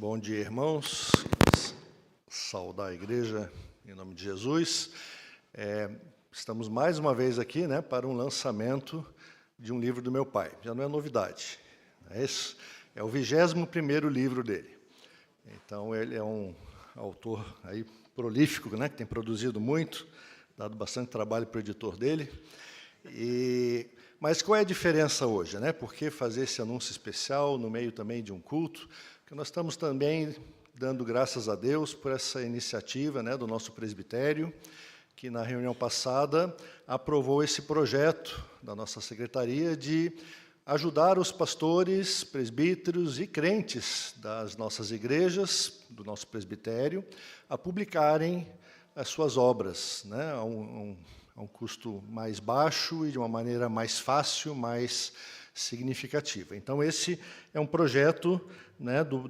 Bom dia, irmãos. Saudar a igreja em nome de Jesus. Estamos mais uma vez aqui, para um lançamento de um livro do meu pai. Já não é novidade. É o 21º livro dele. Então, ele é um autor aí prolífico, que tem produzido muito, dado bastante trabalho para o editor dele. Mas qual é a diferença hoje? Por que fazer esse anúncio especial no meio também de um culto? Porque nós estamos também dando graças a Deus por essa iniciativa do nosso presbitério, que na reunião passada aprovou esse projeto da nossa secretaria de ajudar os pastores, presbíteros e crentes das nossas igrejas, do nosso presbitério, a publicarem as suas obras, a um custo mais baixo e de uma maneira mais fácil, mais significativa. Então, esse é um projeto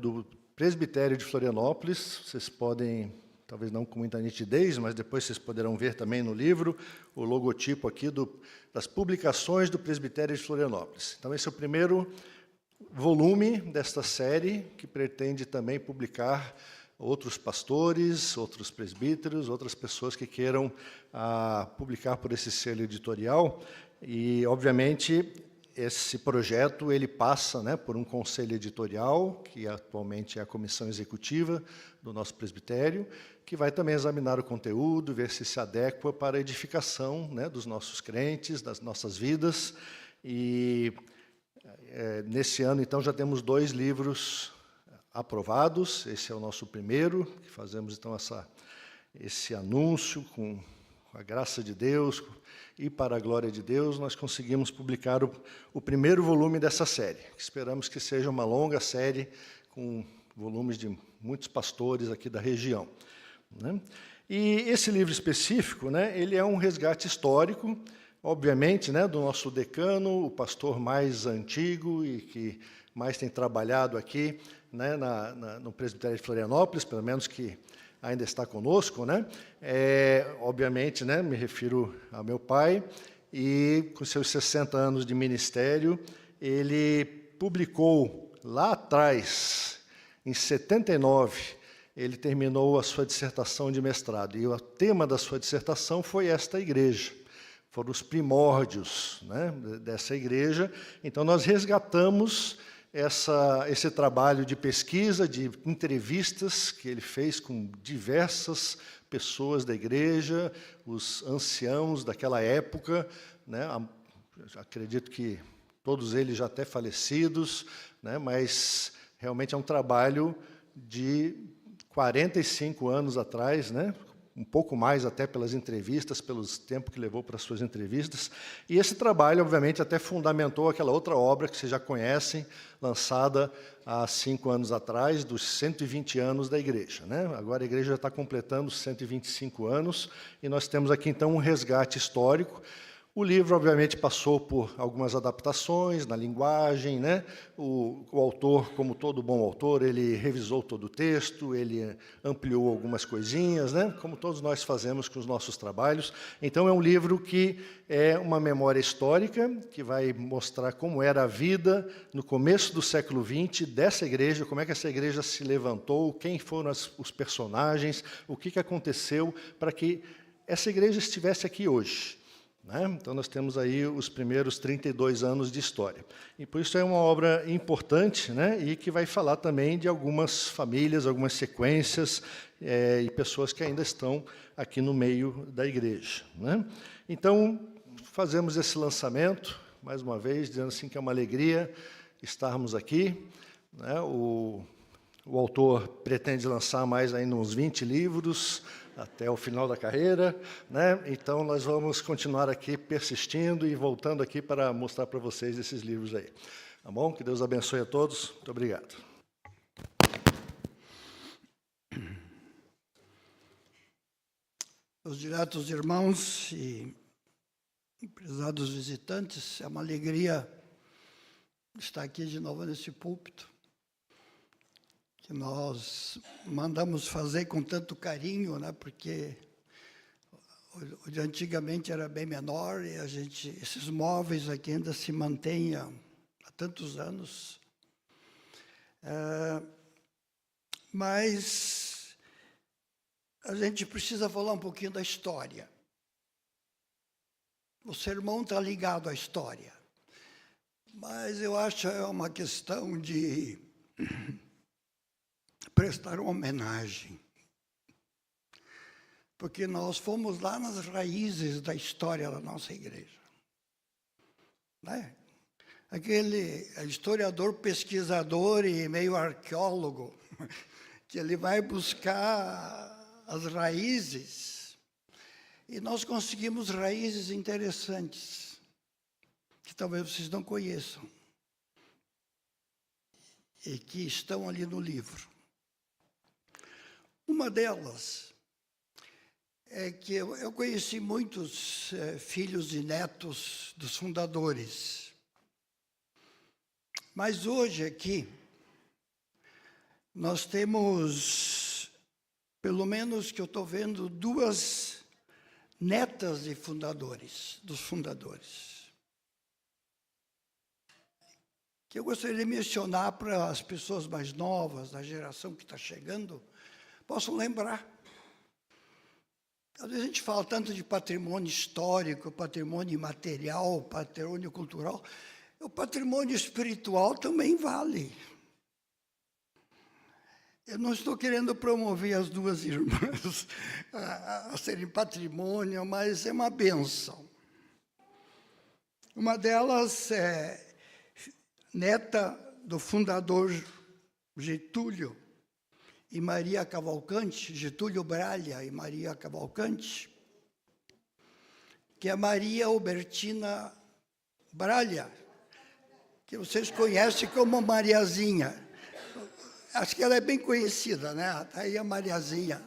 do Presbitério de Florianópolis. Vocês podem, talvez não com muita nitidez, mas depois vocês poderão ver também no livro o logotipo aqui das publicações do Presbitério de Florianópolis. Então, esse é o primeiro volume desta série, que pretende também publicar outros pastores, outros presbíteros, outras pessoas que queiram publicar por esse selo editorial. E, obviamente, esse projeto ele passa por um conselho editorial, que atualmente é a comissão executiva do nosso presbitério, que vai também examinar o conteúdo, ver se adequa para a edificação dos nossos crentes, das nossas vidas. E nesse ano, então, já temos 2 livros aprovados. Esse é o nosso primeiro, que fazemos, então, esse anúncio com a graça de Deus e para a glória de Deus, nós conseguimos publicar o primeiro volume dessa série. Esperamos que seja uma longa série com volumes de muitos pastores aqui da região. E esse livro específico, ele é um resgate histórico, obviamente, do nosso decano, o pastor mais antigo e que mais tem trabalhado aqui, no Presbitério de Florianópolis, pelo menos que ainda está conosco, obviamente, me refiro ao meu pai, e com seus 60 anos de ministério, ele publicou lá atrás, em 79, ele terminou a sua dissertação de mestrado, e o tema da sua dissertação foi esta igreja. Foram os primórdios dessa igreja. Então, nós resgatamos esse trabalho de pesquisa, de entrevistas que ele fez com diversas pessoas da igreja, os anciãos daquela época, acredito que todos eles já até falecidos, mas realmente é um trabalho de 45 anos atrás, um pouco mais até pelas entrevistas, pelos tempo que levou para as suas entrevistas. E esse trabalho, obviamente, até fundamentou aquela outra obra que vocês já conhecem, lançada há 5 anos atrás, dos 120 anos da igreja. Agora a igreja já está completando 125 anos, e nós temos aqui, então, um resgate histórico. O livro, obviamente, passou por algumas adaptações na linguagem, O autor, como todo bom autor, ele revisou todo o texto, ele ampliou algumas coisinhas, Como todos nós fazemos com os nossos trabalhos. Então, é um livro que é uma memória histórica, que vai mostrar como era a vida no começo do século XX dessa igreja, como é que essa igreja se levantou, quem foram os personagens, o que aconteceu para que essa igreja estivesse aqui hoje. Então, nós temos aí os primeiros 32 anos de história. E, por isso, é uma obra importante, e que vai falar também de algumas famílias, algumas sequências e pessoas que ainda estão aqui no meio da igreja. Então, fazemos esse lançamento, mais uma vez, dizendo assim que é uma alegria estarmos aqui. O autor pretende lançar mais ainda uns 20 livros, até o final da carreira, Então, nós vamos continuar aqui persistindo e voltando aqui para mostrar para vocês esses livros aí. Tá bom? Que Deus abençoe a todos. Muito obrigado. Os diletos irmãos e prezados visitantes, é uma alegria estar aqui de novo nesse púlpito, que nós mandamos fazer com tanto carinho, porque o de antigamente era bem menor e esses móveis aqui ainda se mantêm há tantos anos. mas a gente precisa falar um pouquinho da história. O sermão está ligado à história, mas eu acho que é uma questão de prestar uma homenagem, porque nós fomos lá nas raízes da história da nossa igreja, né? Aquele historiador, pesquisador e meio arqueólogo, que ele vai buscar as raízes, e nós conseguimos raízes interessantes, que talvez vocês não conheçam, e que estão ali no livro. Uma delas é que eu conheci muitos filhos e netos dos fundadores, mas hoje aqui nós temos, pelo menos que eu estou vendo, 2 netas de fundadores, dos fundadores, que eu gostaria de mencionar para as pessoas mais novas, da geração que está chegando, possam lembrar. Às vezes a gente fala tanto de patrimônio histórico, patrimônio imaterial, patrimônio cultural. O patrimônio espiritual também vale. Eu não estou querendo promover as 2 irmãs a serem patrimônio, mas é uma bênção. Uma delas é neta do fundador Getúlio e Maria Cavalcante, Getúlio Braga e Maria Cavalcante, que é Maria Albertina Braga, que vocês conhecem como Mariazinha. Acho que ela é bem conhecida, né? Aí a Mariazinha.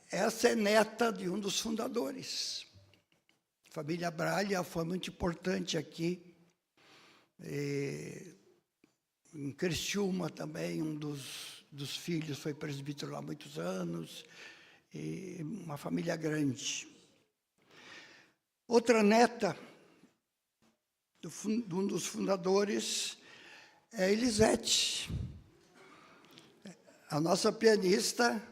Essa é neta de um dos fundadores. A família Braga foi muito importante aqui. Em Criciúma também, um dos filhos foi presbítero há muitos anos. E uma família grande. Outra neta de um dos fundadores é Elisete, a nossa pianista,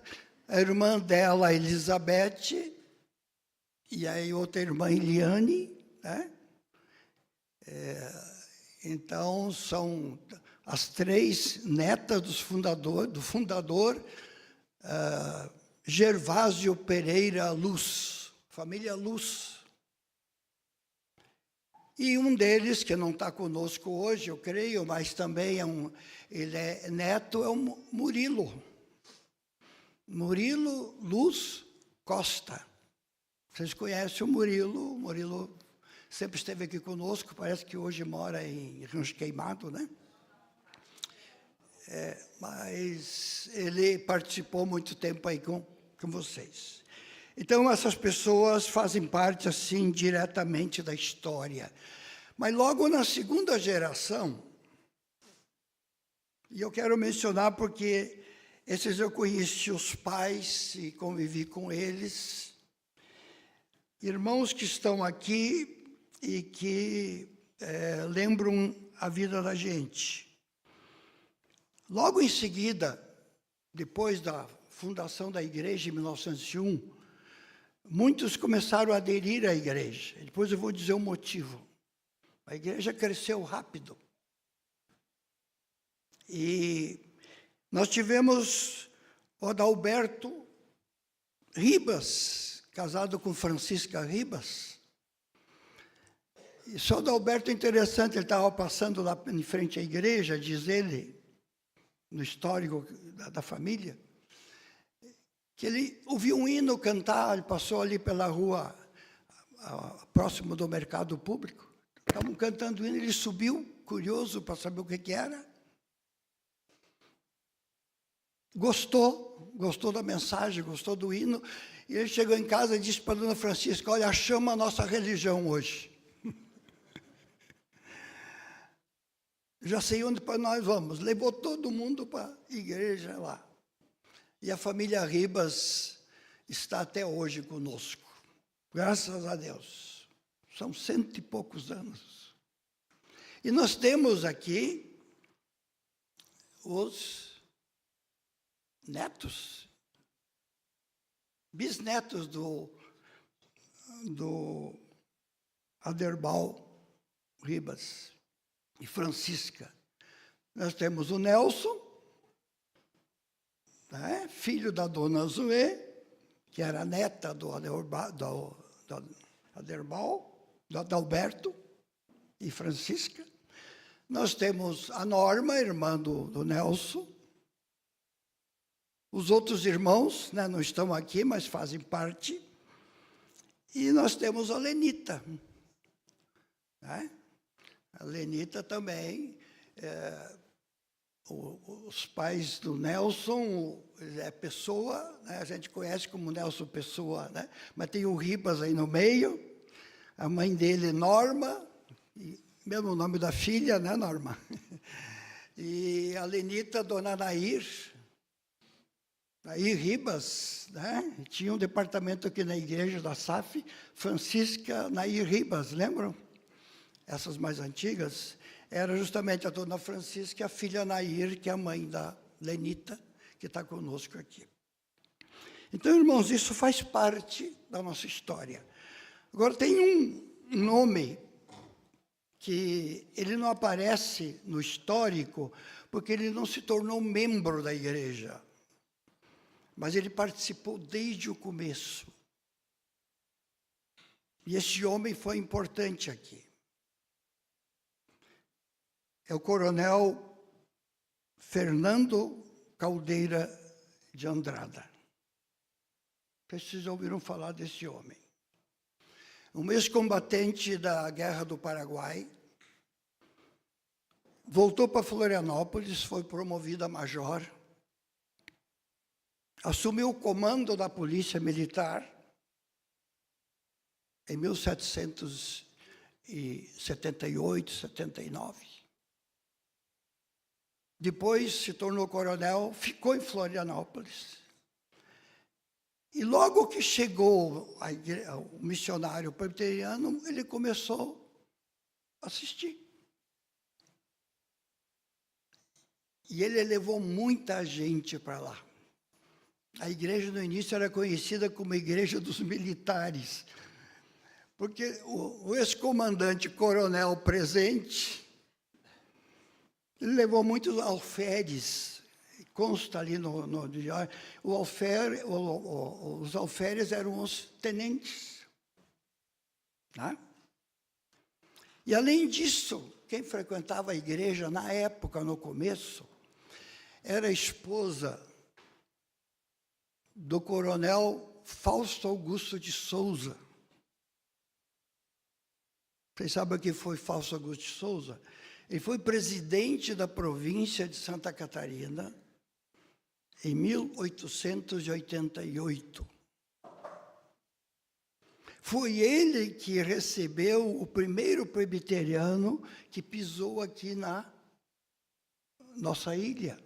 a irmã dela, Elizabeth, e aí outra irmã, Eliane, né? Então, são as 3 netas do fundador Gervásio Pereira Luz, família Luz. E um deles, que não está conosco hoje, eu creio, mas também ele é neto, é o Murilo. Murilo Luz Costa. Vocês conhecem o Murilo? O Murilo sempre esteve aqui conosco, parece que hoje mora em Rancho Queimado, né? Mas ele participou muito tempo aí com vocês. Então, essas pessoas fazem parte, assim, diretamente da história. Mas logo na segunda geração, e eu quero mencionar porque esses eu conheci os pais e convivi com eles, irmãos que estão aqui e que lembram a vida da gente. Logo em seguida, depois da fundação da igreja em 1901, muitos começaram a aderir à igreja. Depois eu vou dizer o motivo. A igreja cresceu rápido. E nós tivemos o Adalberto Ribas, casado com Francisca Ribas. E só o Adalberto é interessante, ele estava passando lá em frente à igreja, diz ele, no histórico da família, que ele ouviu um hino cantar, ele passou ali pela rua, próximo do mercado público, estavam cantando o hino, ele subiu, curioso para saber o que era, gostou da mensagem, gostou do hino, e ele chegou em casa e disse para a dona Francisca, olha, chama a nossa religião hoje. Já sei onde nós vamos. Levou todo mundo para a igreja lá. E a família Ribas está até hoje conosco. Graças a Deus. São 100 e poucos anos. E nós temos aqui os netos, bisnetos do Aderbal Ribas e Francisca. Nós temos o Nelson, né, filho da dona Zoé, que era neta do Adalberto e Francisca. Nós temos a Norma, irmã do Nelson. Os outros irmãos, né, não estão aqui, mas fazem parte. E nós temos a Lenita. Né? A Lenita também, os pais do Nelson, é Pessoa, né? A gente conhece como Nelson Pessoa, né? Mas tem o Ribas aí no meio, a mãe dele, Norma, e mesmo o nome da filha, né, Norma? E a Lenita, dona Nair Ribas, né? Tinha um departamento aqui na igreja da SAF, Francisca Nair Ribas, lembram? Essas mais antigas, era justamente a dona Francisca e a filha Nair, que é a mãe da Lenita, que está conosco aqui. Então, irmãos, isso faz parte da nossa história. Agora, tem um nome que ele não aparece no histórico, porque ele não se tornou membro da igreja, mas ele participou desde o começo. E esse homem foi importante aqui. É o coronel Fernando Caldeira de Andrada. Vocês ouviram falar desse homem. Um ex-combatente da Guerra do Paraguai, voltou para Florianópolis, foi promovido a major, assumiu o comando da Polícia Militar em 1778, 79. Depois se tornou coronel, ficou em Florianópolis. E logo que chegou o missionário presbiteriano, ele começou a assistir. E ele levou muita gente para lá. A igreja no início era conhecida como a igreja dos militares, porque o ex-comandante coronel presente, ele levou muitos alferes, consta ali no diário, os alferes eram os tenentes. Né? E além disso, quem frequentava a igreja na época, no começo, era a esposa do coronel Fausto Augusto de Souza. Vocês sabem o que foi Fausto Augusto de Souza? Ele foi presidente da província de Santa Catarina em 1888. Foi ele que recebeu o primeiro presbiteriano que pisou aqui na nossa ilha.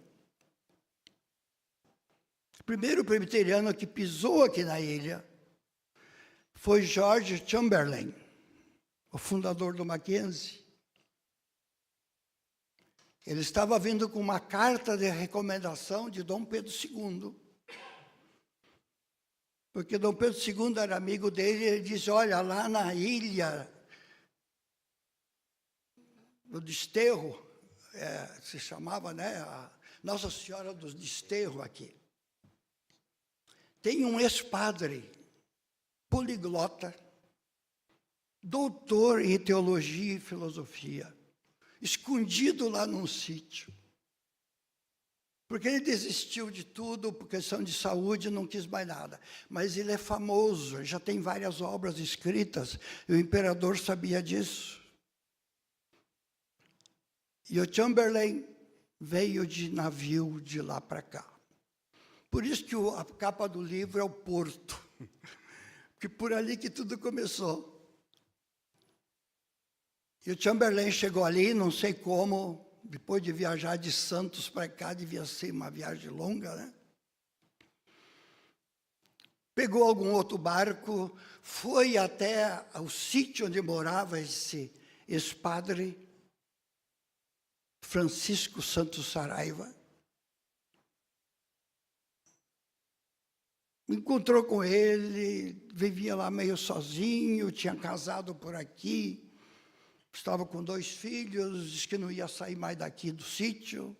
O primeiro presbiteriano que pisou aqui na ilha foi George Chamberlain, o fundador do Mackenzie. Ele estava vindo com uma carta de recomendação de Dom Pedro II. Porque Dom Pedro II era amigo dele, e ele disse, olha, lá na ilha do Desterro, se chamava, né, a Nossa Senhora dos Desterro aqui. Tem um ex-padre, poliglota, doutor em teologia e filosofia, escondido lá num sítio. Porque ele desistiu de tudo, por questão de saúde, não quis mais nada. Mas ele é famoso, já tem várias obras escritas, e o imperador sabia disso. E o Chamberlain veio de navio de lá para cá. Por isso que a capa do livro é o Porto, porque por ali que tudo começou. E o Chamberlain chegou ali, não sei como, depois de viajar de Santos para cá, devia ser uma viagem longa, né? Pegou algum outro barco, foi até o sítio onde morava esse ex-padre, Francisco Santos Saraiva, encontrou com ele, vivia lá meio sozinho, tinha casado por aqui, estava com 2 filhos, disse que não ia sair mais daqui do sítio,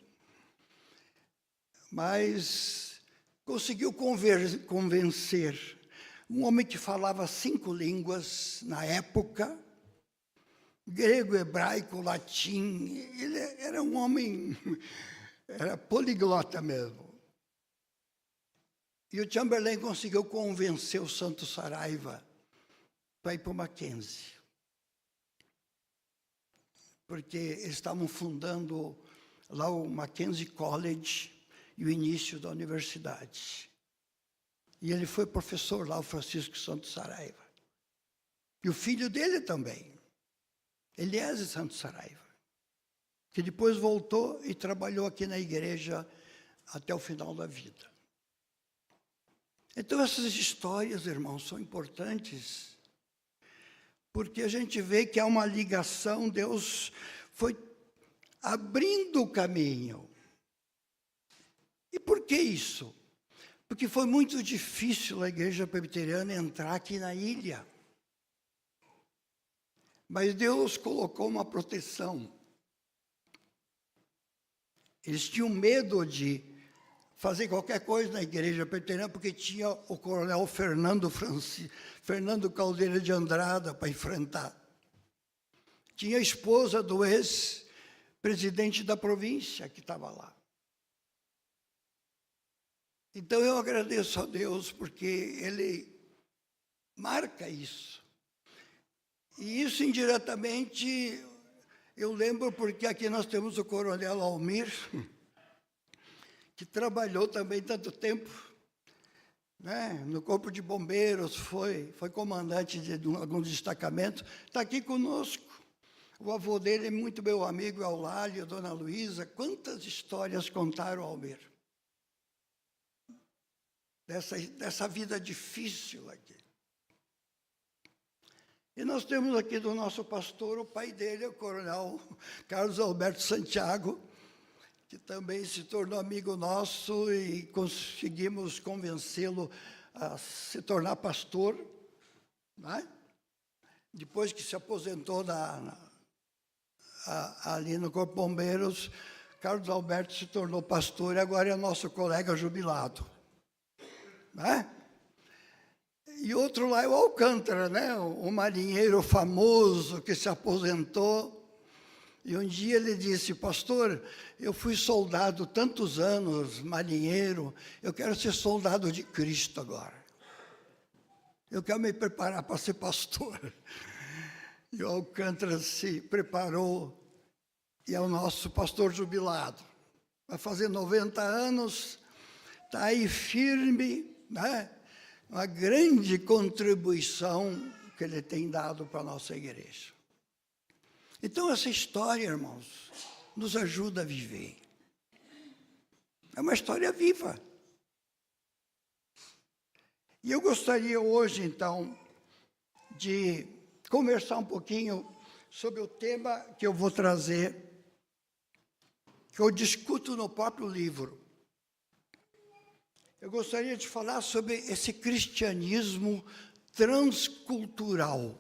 mas conseguiu convencer um homem que falava 5 línguas na época, grego, hebraico, latim. Ele era um homem, era poliglota mesmo. E o Chamberlain conseguiu convencer o Santos Saraiva para ir para o Mackenzie. Porque eles estavam fundando lá o Mackenzie College e o início da universidade. E ele foi professor lá, o Francisco Santos Saraiva. E o filho dele também, Eliésio Santos Saraiva, que depois voltou e trabalhou aqui na igreja até o final da vida. Então, essas histórias, irmãos, são importantes, porque a gente vê que há uma ligação, Deus foi abrindo o caminho. E por que isso? Porque foi muito difícil a igreja presbiteriana entrar aqui na ilha. Mas Deus colocou uma proteção. Eles tinham medo de fazer qualquer coisa na igreja presbiteriana, porque tinha o coronel Fernando Caldeira de Andrada para enfrentar. Tinha a esposa do ex-presidente da província que estava lá. Então, eu agradeço a Deus, porque Ele marca isso. E isso, indiretamente, eu lembro porque aqui nós temos o coronel Almir, que trabalhou também tanto tempo, né, no Corpo de Bombeiros, foi comandante de algum destacamento, está aqui conosco. O avô dele é muito meu amigo, Eulálio, a dona Luísa. Quantas histórias contaram ao Almir? Dessa vida difícil aqui. E nós temos aqui do nosso pastor, o pai dele, o coronel Carlos Alberto Santiago, que também se tornou amigo nosso e conseguimos convencê-lo a se tornar pastor, né? Depois que se aposentou ali no Corpo de Bombeiros, Carlos Alberto se tornou pastor e agora é nosso colega jubilado. Né? E outro lá é o Alcântara, né? O marinheiro famoso que se aposentou. E um dia ele disse: pastor, eu fui soldado tantos anos, marinheiro, eu quero ser soldado de Cristo agora. Eu quero me preparar para ser pastor. E o Alcântara se preparou e é o nosso pastor jubilado. Vai fazer 90 anos, está aí firme, né? Uma grande contribuição que ele tem dado para a nossa igreja. Então, essa história, irmãos, nos ajuda a viver. É uma história viva. E eu gostaria hoje, então, de conversar um pouquinho sobre o tema que eu vou trazer, que eu discuto no próprio livro. Eu gostaria de falar sobre esse cristianismo transcultural.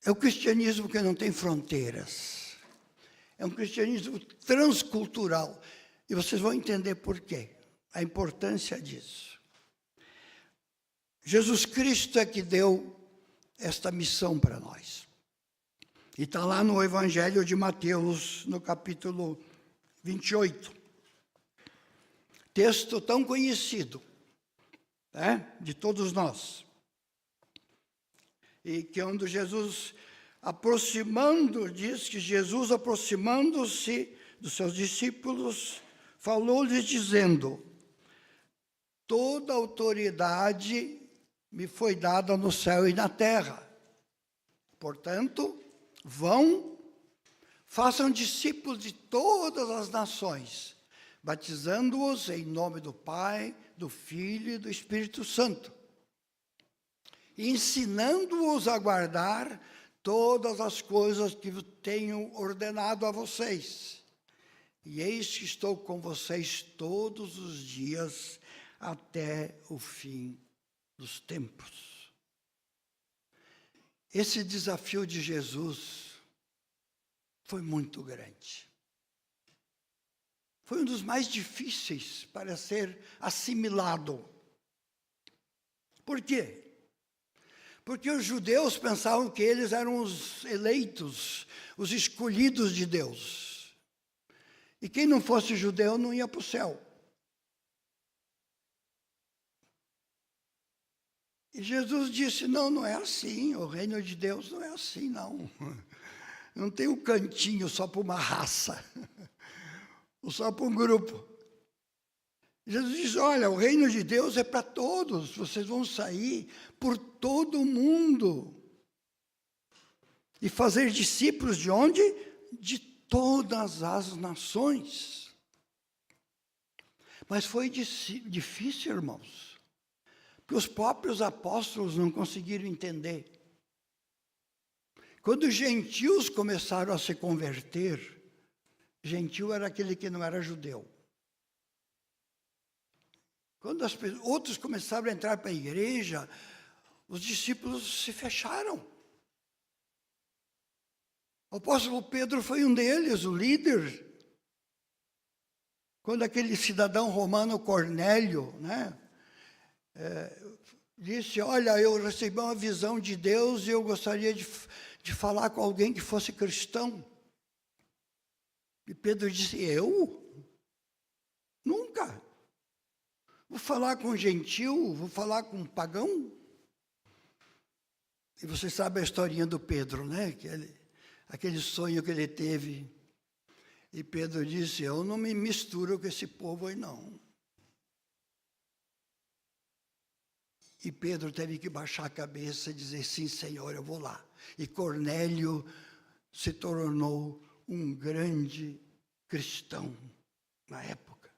É o cristianismo que não tem fronteiras. É um cristianismo transcultural. E vocês vão entender por quê, a importância disso. Jesus Cristo é que deu esta missão para nós. E está lá no Evangelho de Mateus, no capítulo 28. Texto tão conhecido, né, de todos nós. E que onde Jesus, diz que Jesus, aproximando-se dos seus discípulos, falou-lhes dizendo: toda autoridade me foi dada no céu e na terra. Portanto, vão, façam discípulos de todas as nações, batizando-os em nome do Pai, do Filho e do Espírito Santo, e ensinando-os a guardar todas as coisas que tenho ordenado a vocês. e eis que estou com vocês todos os dias até o fim dos tempos. Esse desafio de Jesus foi muito grande. Foi um dos mais difíceis para ser assimilado. Por quê? Porque os judeus pensavam que eles eram os eleitos, os escolhidos de Deus. E quem não fosse judeu não ia para o céu. E Jesus disse, não, não é assim, o reino de Deus não é assim, não. Não tem um cantinho só para uma raça, ou só para um grupo. Jesus diz, olha, o reino de Deus é para todos, vocês vão sair por todo o mundo. E fazer discípulos de onde? De todas as nações. Mas foi difícil, irmãos, porque os próprios apóstolos não conseguiram entender. Quando os gentios começaram a se converter, gentil era aquele que não era judeu. Quando outros começaram a entrar para a igreja, os discípulos se fecharam. O apóstolo Pedro foi um deles, o líder. Quando aquele cidadão romano Cornélio, disse, olha, eu recebi uma visão de Deus e eu gostaria de falar com alguém que fosse cristão. E Pedro disse, eu? Nunca. Vou falar com um gentil, vou falar com um pagão? E você sabe a historinha do Pedro, né? Aquele sonho que ele teve. E Pedro disse, eu não me misturo com esse povo aí, não. E Pedro teve que baixar a cabeça e dizer, sim, Senhor, eu vou lá. E Cornélio se tornou um grande cristão na época.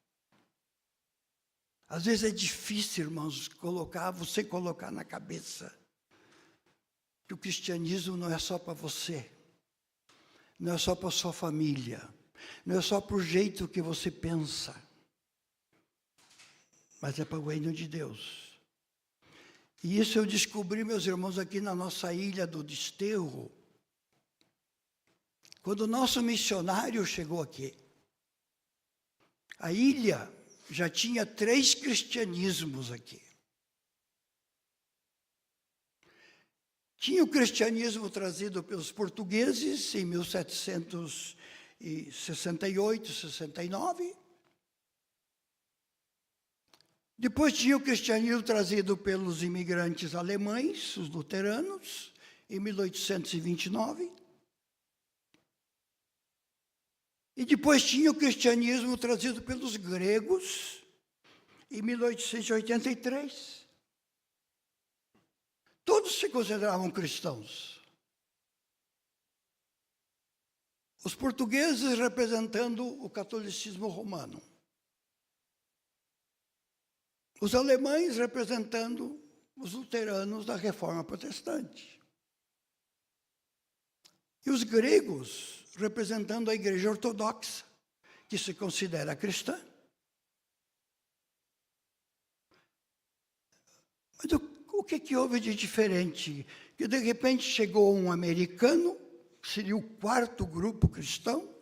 Às vezes é difícil, irmãos, você colocar na cabeça que o cristianismo não é só para você, não é só para a sua família, não é só para o jeito que você pensa, mas é para o reino de Deus. E isso eu descobri, meus irmãos, aqui na nossa ilha do Desterro, quando o nosso missionário chegou aqui. A ilha já tinha 3 cristianismos aqui. Tinha o cristianismo trazido pelos portugueses em 1768, 69. Depois tinha o cristianismo trazido pelos imigrantes alemães, os luteranos, em 1829. E depois tinha o cristianismo trazido pelos gregos, em 1883. Todos se consideravam cristãos. Os portugueses representando o catolicismo romano. Os alemães representando os luteranos da Reforma Protestante. E os gregos representando a Igreja Ortodoxa, que se considera cristã. Mas o que houve de diferente? Que de repente chegou um americano, seria o 4º grupo cristão,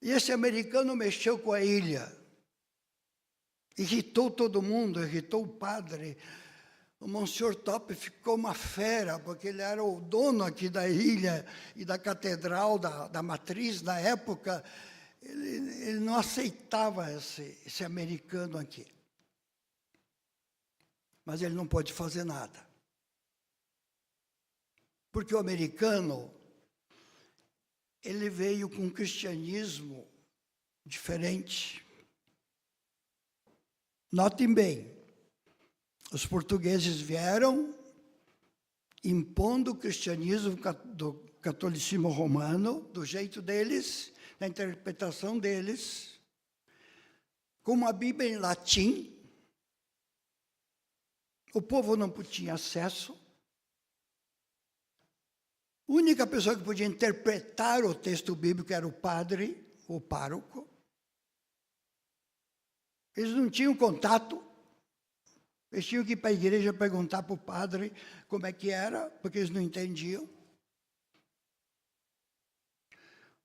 e esse americano mexeu com a ilha. Irritou todo mundo, irritou o padre. O Monsenhor Top ficou uma fera, porque ele era o dono aqui da ilha e da catedral, da matriz na época. Ele não aceitava esse americano aqui. Mas ele não pode fazer nada. Porque o americano, ele veio com um cristianismo diferente. Notem bem. Os portugueses vieram impondo o cristianismo do catolicismo romano, do jeito deles, da interpretação deles, com uma Bíblia em latim. O povo não tinha acesso. A única pessoa que podia interpretar o texto bíblico era o padre, o pároco. Eles não tinham contato. Eles tinham que ir para a igreja perguntar para o padre como é que era, porque eles não entendiam.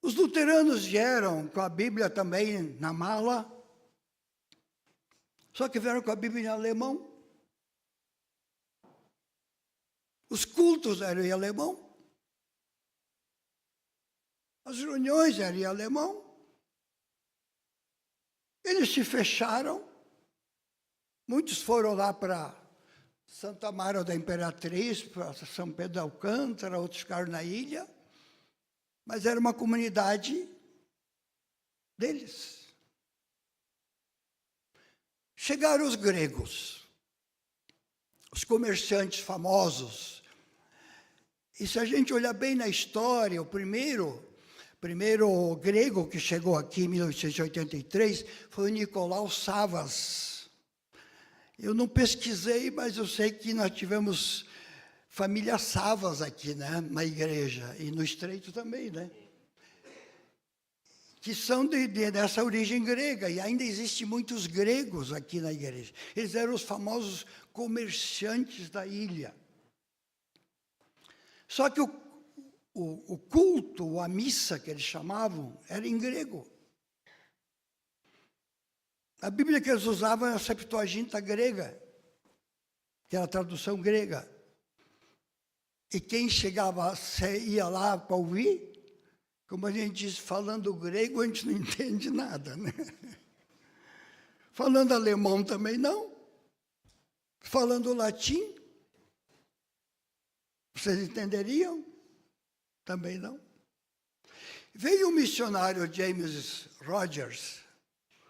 Os luteranos vieram com a Bíblia também na mala, só que vieram com a Bíblia em alemão. Os cultos eram em alemão. As reuniões eram em alemão. Eles se fecharam. Muitos foram lá para Santa Maria da Imperatriz, para São Pedro de Alcântara, outros ficaram na ilha. Mas era uma comunidade deles. Chegaram os gregos, os comerciantes famosos. E se a gente olhar bem na história, o primeiro grego que chegou aqui em 1883 foi o Nicolau Savas. Eu não pesquisei, mas eu sei que nós tivemos família Savas aqui, né, na igreja, e no Estreito também, né? Que são dessa origem grega, e ainda existem muitos gregos aqui na igreja. Eles eram os famosos comerciantes da ilha. Só que o culto, a missa que eles chamavam, era em grego. A Bíblia que eles usavam era a Septuaginta grega, que era a tradução grega. E quem chegava, ia lá para ouvir, como a gente diz, falando grego, a gente não entende nada, né? Falando alemão também não. Falando latim, vocês entenderiam? Também não. Veio o missionário James Rogers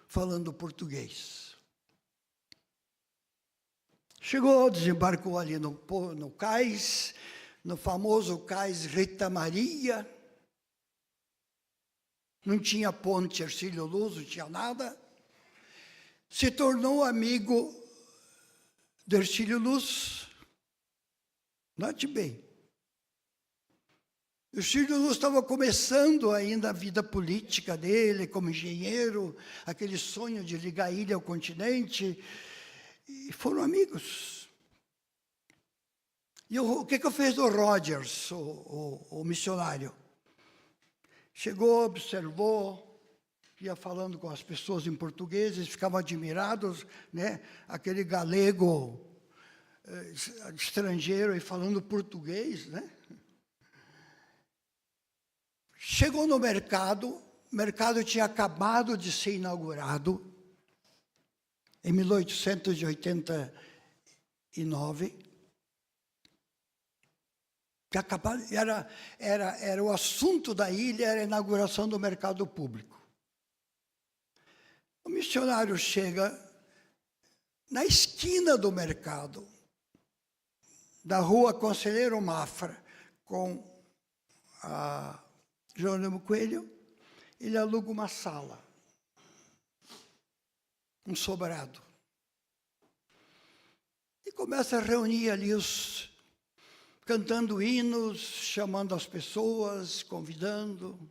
falando português. Chegou, desembarcou ali no cais, no famoso cais Rita Maria. Não tinha ponte Hercílio Luz, não tinha nada. Se tornou amigo de Hercílio Luz. Note bem. Hercílio Luz estava começando ainda a vida política dele, como engenheiro, aquele sonho de ligar a ilha ao continente, e foram amigos. E o que fez o Rogers, o missionário? Chegou, observou, ia falando com as pessoas em português, eles ficavam admirados, né? Aquele galego estrangeiro e falando português, né? Chegou no mercado, o mercado tinha acabado de ser inaugurado, em 1889. Que era o assunto da ilha, era a inauguração do mercado público. O missionário chega na esquina do mercado, da rua Conselheiro Mafra, com a Jerônimo Coelho, ele aluga uma sala, um sobrado. E começa a reunir ali cantando hinos, chamando as pessoas, convidando.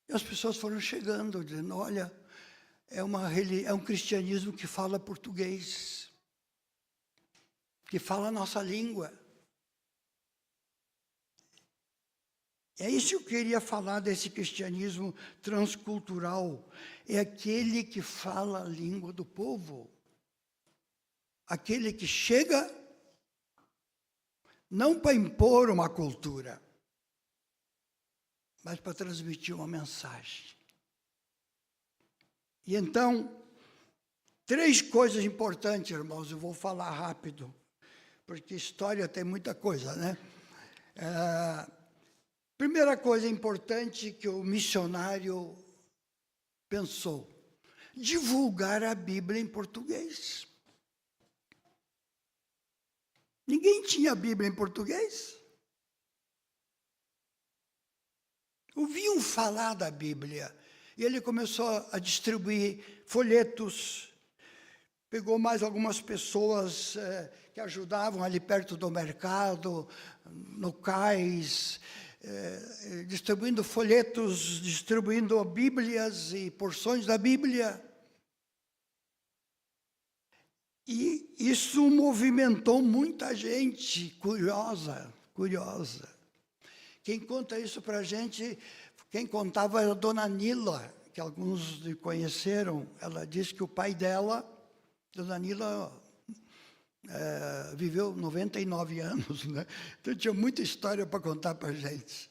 E as pessoas foram chegando, dizendo, olha, é um cristianismo que fala português, que fala a nossa língua. É isso que eu queria falar desse cristianismo transcultural. É aquele que fala a língua do povo. Aquele que chega não para impor uma cultura, mas para transmitir uma mensagem. E então, 3 coisas importantes, irmãos, eu vou falar rápido, porque história tem muita coisa, né? Primeira coisa importante que o missionário pensou, divulgar a Bíblia em português. Ninguém tinha Bíblia em português. Ouviam falar da Bíblia. E ele começou a distribuir folhetos. Pegou mais algumas pessoas que ajudavam ali perto do mercado, no cais. distribuindo folhetos, distribuindo Bíblias e porções da Bíblia. E isso movimentou muita gente curiosa. Quem conta isso para a gente, quem contava era a dona Nila, que alguns conheceram. Ela disse que o pai dela, dona Nila, viveu 99 anos, né? Então tinha muita história para contar para a gente.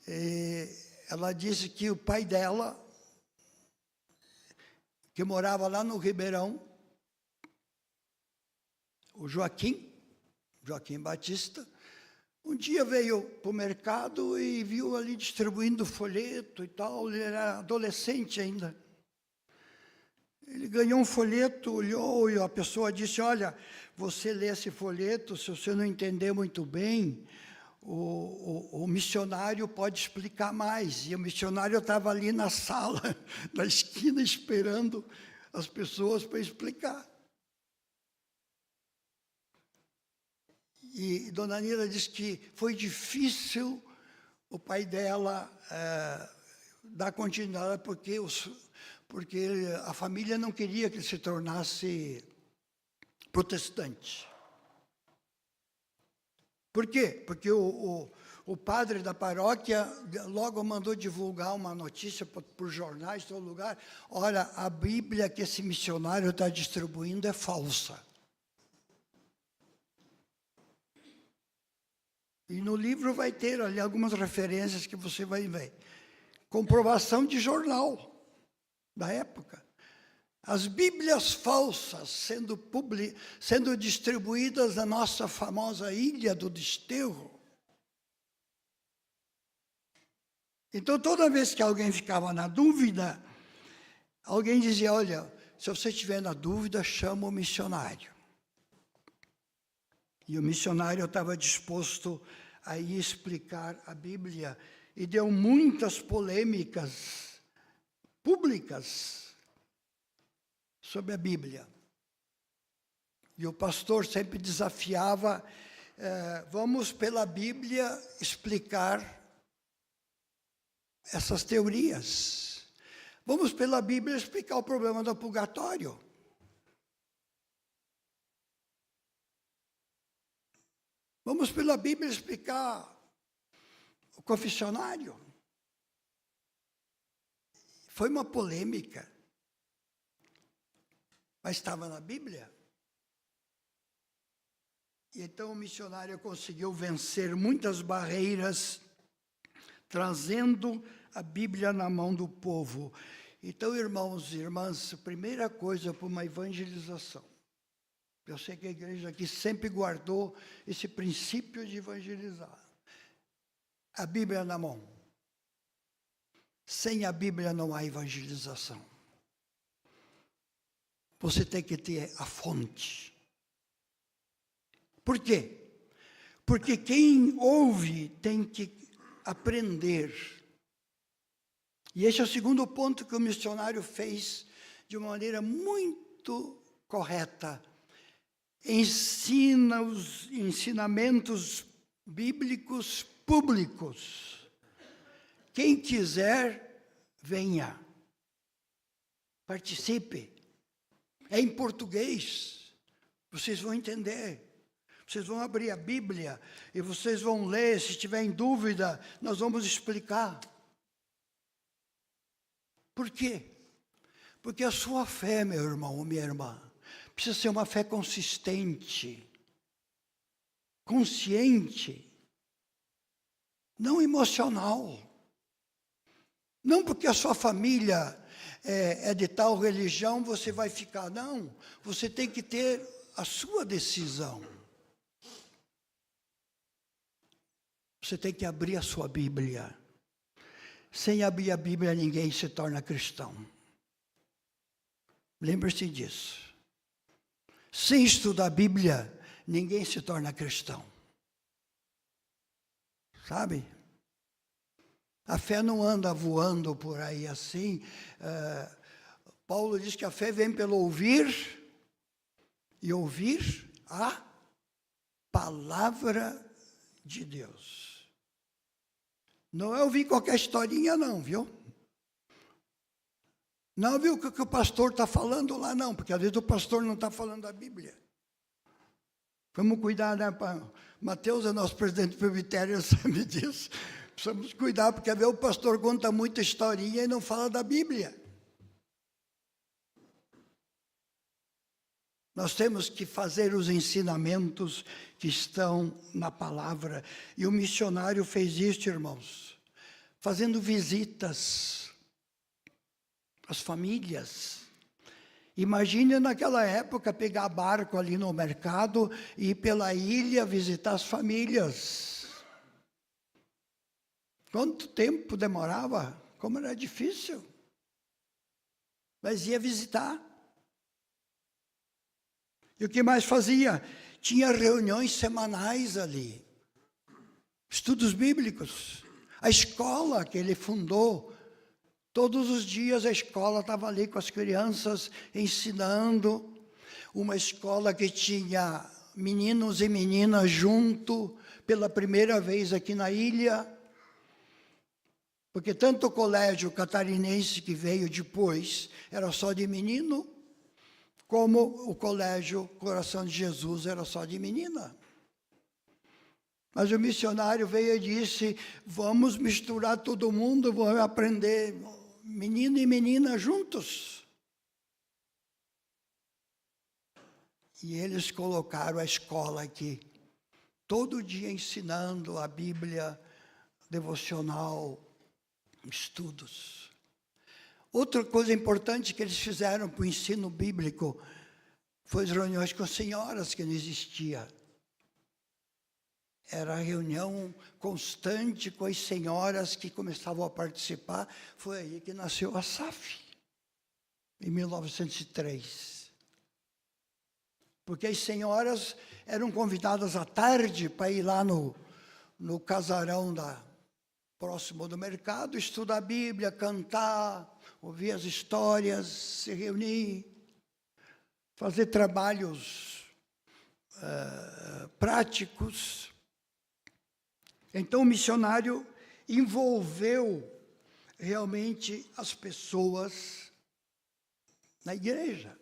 E ela disse que o pai dela, que morava lá no Ribeirão, o Joaquim Batista, um dia veio para o mercado e viu ali distribuindo folheto e tal. Ele era adolescente ainda. Ele ganhou um folheto, olhou e a pessoa disse: olha, você lê esse folheto, se você não entender muito bem, o missionário pode explicar mais. E o missionário estava ali na sala, na esquina, esperando as pessoas para explicar. E dona Nila disse que foi difícil o pai dela dar continuidade, porque a família não queria que ele se tornasse protestante. Por quê? Porque o padre da paróquia logo mandou divulgar uma notícia por jornais, em todo lugar. Olha, a Bíblia que esse missionário está distribuindo é falsa. E no livro vai ter ali algumas referências que você vai ver. Comprovação de jornal da época. As Bíblias falsas sendo distribuídas na nossa famosa Ilha do Desterro. Então, toda vez que alguém ficava na dúvida, alguém dizia: olha, se você estiver na dúvida, chama o missionário. E o missionário estava disposto a ir explicar a Bíblia. E deu muitas polêmicas públicas sobre a Bíblia. E o pastor sempre desafiava: vamos pela Bíblia explicar essas teorias. Vamos pela Bíblia explicar o problema do purgatório. Vamos pela Bíblia explicar o confessionário. Foi uma polêmica, mas estava na Bíblia. E então o missionário conseguiu vencer muitas barreiras, trazendo a Bíblia na mão do povo. Então, irmãos e irmãs, a primeira coisa para uma evangelização. Eu sei que a igreja aqui sempre guardou esse princípio de evangelizar. A Bíblia na mão. Sem a Bíblia não há evangelização. Você tem que ter a fonte. Por quê? Porque quem ouve tem que aprender. E esse é o segundo ponto que o missionário fez de uma maneira muito correta. Ensina os ensinamentos bíblicos públicos. Quem quiser, venha. Participe. É em português. Vocês vão entender. Vocês vão abrir a Bíblia e vocês vão ler. Se tiver em dúvida, nós vamos explicar. Por quê? Porque a sua fé, meu irmão ou minha irmã, precisa ser uma fé consistente, consciente, não emocional. Não porque a sua família é de tal religião, você vai ficar. Não, você tem que ter a sua decisão. Você tem que abrir a sua Bíblia. Sem abrir a Bíblia, ninguém se torna cristão. Lembre-se disso. Sem estudar a Bíblia, ninguém se torna cristão. Sabe? A fé não anda voando por aí assim. Paulo diz que a fé vem pelo ouvir, e ouvir a palavra de Deus. Não é ouvir qualquer historinha, não, viu? Não viu o que o pastor está falando lá, não, porque às vezes o pastor não está falando da Bíblia. Vamos cuidar, né? Mateus é nosso presidente do presbitério, sabe disso. Precisamos cuidar, porque às vezes o pastor conta muita historinha e não fala da Bíblia. Nós temos que fazer os ensinamentos que estão na palavra. E o missionário fez isso, irmãos, fazendo visitas às famílias. Imagine naquela época pegar barco ali no mercado e ir pela ilha visitar as famílias. Quanto tempo demorava? Como era difícil. Mas ia visitar. E o que mais fazia? Tinha reuniões semanais ali. Estudos bíblicos. A escola que ele fundou, todos os dias a escola estava ali com as crianças ensinando. Uma escola que tinha meninos e meninas junto pela primeira vez aqui na ilha. Porque tanto o colégio catarinense que veio depois era só de menino, como o colégio Coração de Jesus era só de menina. Mas o missionário veio e disse, vamos misturar todo mundo, vamos aprender menino e menina juntos. E eles colocaram a escola aqui, todo dia ensinando a Bíblia, devocional, estudos. Outra coisa importante que eles fizeram para o ensino bíblico foi as reuniões com senhoras, que não existia. Era a reunião constante com as senhoras que começavam a participar. Foi aí que nasceu a SAF, em 1903. Porque as senhoras eram convidadas à tarde para ir lá no casarão próximo do mercado, estudar a Bíblia, cantar, ouvir as histórias, se reunir, fazer trabalhos práticos. Então, o missionário envolveu realmente as pessoas na igreja.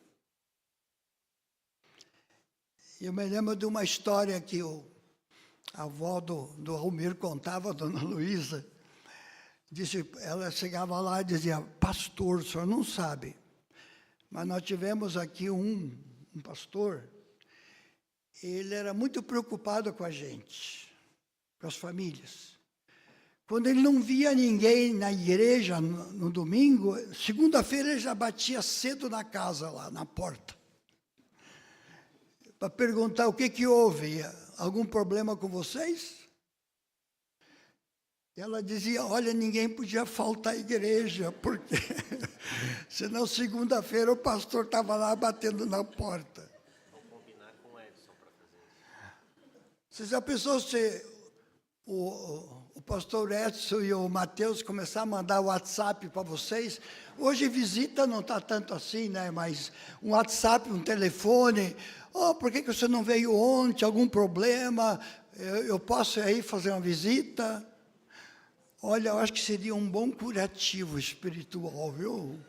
Eu me lembro de uma história que a avó do Almir contava, a dona Luísa. Disse, ela chegava lá e dizia, pastor, o senhor não sabe, mas nós tivemos aqui um pastor, ele era muito preocupado com a gente, com as famílias. Quando ele não via ninguém na igreja no domingo, segunda-feira ele já batia cedo na casa lá, na porta, para perguntar o que houve, algum problema com vocês? Ela dizia, olha, ninguém podia faltar à igreja, porque senão segunda-feira o pastor estava lá batendo na porta. Vou combinar com o Edson para fazer isso. Você já pensou se o pastor Edson e o Mateus começar a mandar WhatsApp para vocês? Hoje visita não está tanto assim, né? Mas um WhatsApp, um telefone. Oh, por que você não veio ontem? Algum problema? Eu posso aí fazer uma visita? Olha, eu acho que seria um bom curativo espiritual, viu?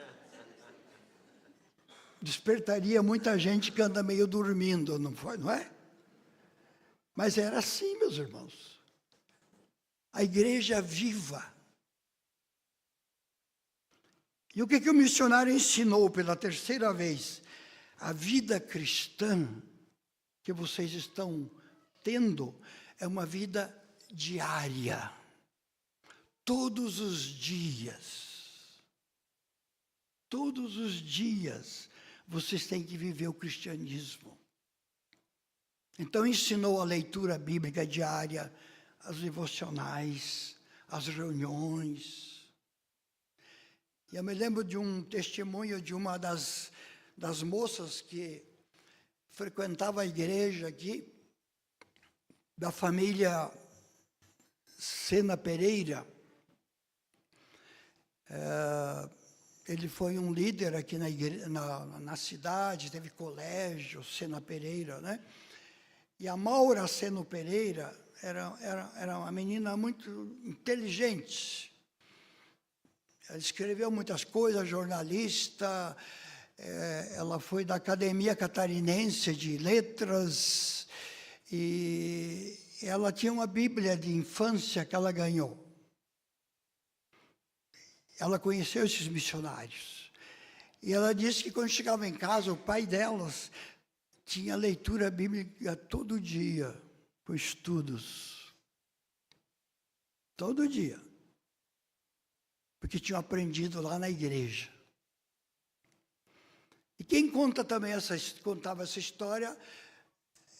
Despertaria muita gente que anda meio dormindo, não é? Mas era assim, meus irmãos. A igreja viva. E o que o missionário ensinou pela terceira vez? A vida cristã que vocês estão tendo é uma vida diária. Todos os dias, vocês têm que viver o cristianismo. Então, ensinou a leitura bíblica diária, as devocionais, as reuniões. E eu me lembro de um testemunho de uma das moças que frequentava a igreja aqui, da família Sena Pereira. Ele foi um líder aqui na cidade, teve colégio, Sena Pereira, né? E a Maura Sena Pereira era uma menina muito inteligente. Ela escreveu muitas coisas, jornalista, ela foi da Academia Catarinense de Letras, e ela tinha uma Bíblia de infância que ela ganhou. Ela conheceu esses missionários. E ela disse que quando chegava em casa, o pai delas tinha leitura bíblica todo dia, com estudos. Todo dia. Porque tinham aprendido lá na igreja. E quem conta também contava essa história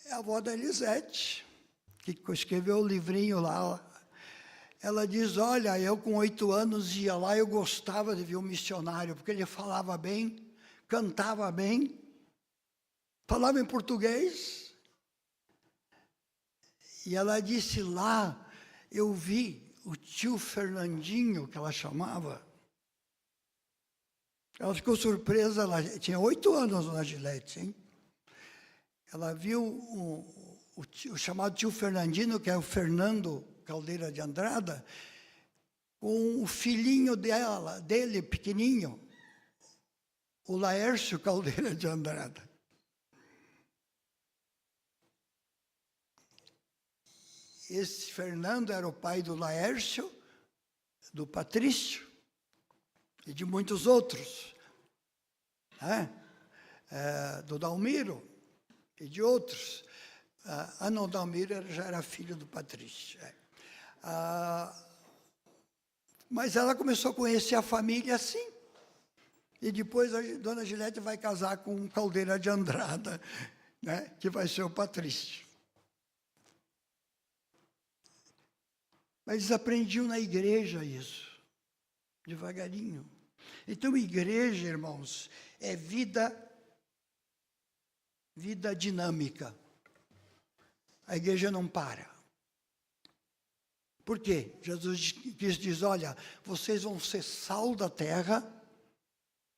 é a avó da Elisete, que escreveu o livrinho lá. Ela diz, olha, eu com 8 anos ia lá, eu gostava de ver um missionário, porque ele falava bem, cantava bem, falava em português. E ela disse, lá eu vi o tio Fernandinho, que ela chamava. Ela ficou surpresa, ela tinha 8 anos na Gilete, hein? Ela viu o chamado tio Fernandinho, que é o Fernando Caldeira de Andrada, com o filhinho dele, pequenininho, o Laércio Caldeira de Andrada. Esse Fernando era o pai do Laércio, do Patrício e de muitos outros, né? Do Dalmiro e de outros. Não, Dalmiro já era filho do Patrício. Mas ela começou a conhecer a família assim. E depois a dona Gilete vai casar com um Caldeira de Andrada, né? Que vai ser o Patrício. Mas eles aprendiam na igreja isso, devagarinho. Então, igreja, irmãos, é vida dinâmica. A igreja não para. Por quê? Jesus diz, olha, vocês vão ser sal da terra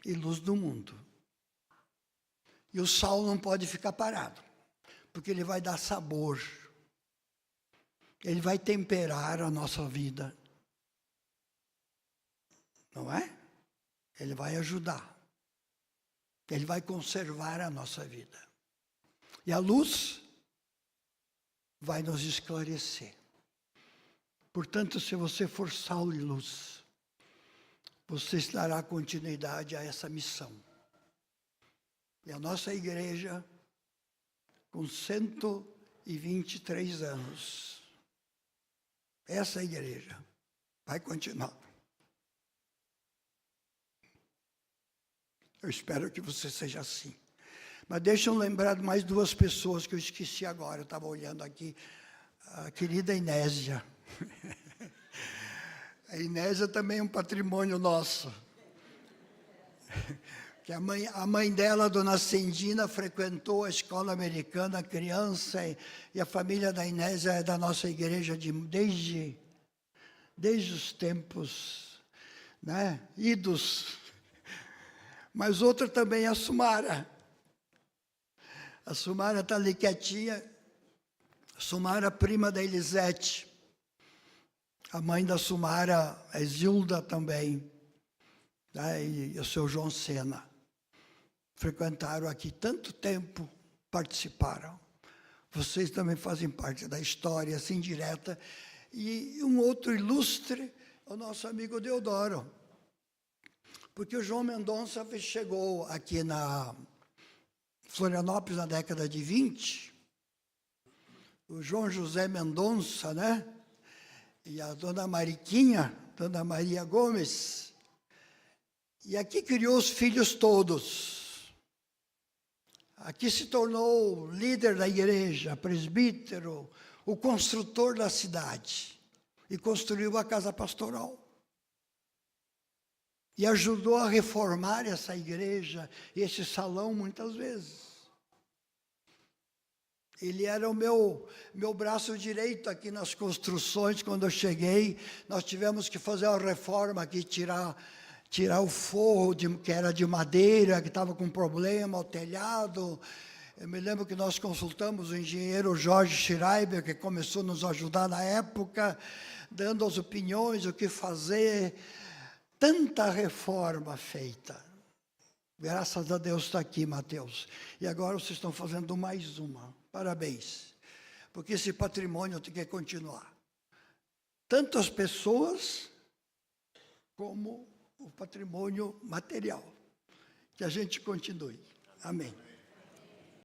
e luz do mundo. E o sal não pode ficar parado, porque ele vai dar sabor. Ele vai temperar a nossa vida. Não é? Ele vai ajudar. Ele vai conservar a nossa vida. E a luz vai nos esclarecer. Portanto, se você for sal e luz, você dará continuidade a essa missão. E a nossa igreja, com 123 anos, essa igreja vai continuar. Eu espero que você seja assim. Mas deixa eu lembrar de mais 2 pessoas que eu esqueci agora. Eu estava olhando aqui. A querida Inésia. A Inésia também é um patrimônio nosso. Que a mãe dela, dona Cendina, frequentou a escola americana, criança, e a família da Inésia é da nossa igreja desde os tempos, né, idos. Mas outra também é a Sumara. A Sumara está ali quietinha. A Sumara, prima da Elisete. A mãe da Sumara é Zilda também, né, e o seu João Sena. Frequentaram aqui tanto tempo, participaram. Vocês também fazem parte da história, assim, direta. E um outro ilustre, o nosso amigo Deodoro. Porque o João Mendonça chegou aqui na Florianópolis na década de 20. O João José Mendonça, né? E a dona Mariquinha, dona Maria Gomes. E aqui criou os filhos todos. Aqui se tornou líder da igreja, presbítero, o construtor da cidade. E construiu a casa pastoral. E ajudou a reformar essa igreja, esse salão, muitas vezes. Ele era o meu braço direito aqui nas construções. Quando eu cheguei, nós tivemos que fazer uma reforma aqui, tirar o forro, que era de madeira, que estava com problema, o telhado. Eu me lembro que nós consultamos o engenheiro Jorge Schreiber, que começou a nos ajudar na época, dando as opiniões, o que fazer. Tanta reforma feita. Graças a Deus está aqui, Mateus. E agora vocês estão fazendo mais uma. Parabéns. Porque esse patrimônio tem que continuar. Tanto as pessoas, como o patrimônio material. Que a gente continue. Amém.